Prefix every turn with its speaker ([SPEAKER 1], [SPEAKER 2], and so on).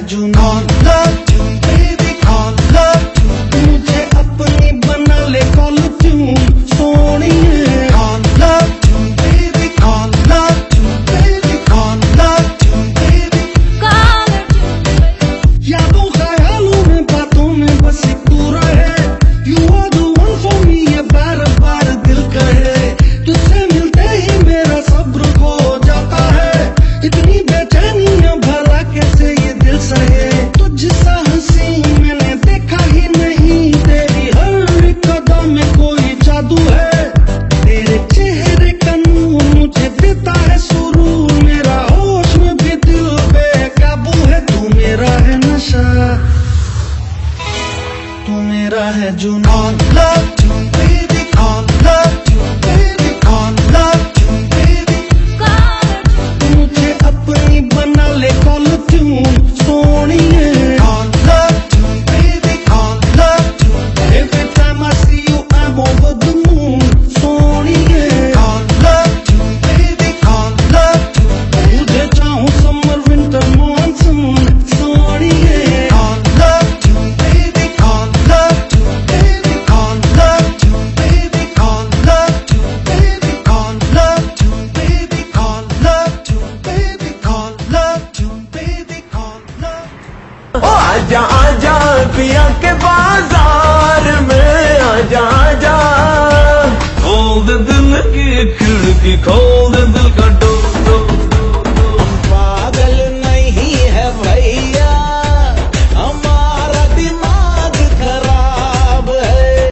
[SPEAKER 1] जुनून। Love you baby call love you, मुझे अपनी बना ले कॉल ट्यून सोनिए। Call love you baby call love you baby call love you baby call you। यादों ख्यालों में बातों में बस एक तू रहे, You are the one for me ये बार बार दिल कहे। तुझसे मिलते ही मेरा सब्र खो जाता है, इतनी बेचैनियां भला कैसे ये दिल सहे। तुझसा हंसी मैंने देखा ही नहीं, तेरी हर एक कदम में कोई जादू है। तेरे चेहरे का नूर मुझे देता है सुरूर, मेरा होश में भी दिल बेकाबू है। तू मेरा है नशा, तू मेरा है जुनून। Love you baby call love you baby call love you baby call you। मुझे अपनी बना ले कॉल ट्यून सोनिए। Call love you baby call love you every time I see you I'm over the moon सोनिए। Call love you baby call love you तुझे चाहूं summer winter monsoon सोनिए। Call love you baby call love you baby call love you baby call love you baby call love you baby call love you baby call love you baby call love।
[SPEAKER 2] ओ आजा आजा पिया के बाजार में आजा आजा, खोल दे दिल की खिड़की, खोल दे दिल का डोर।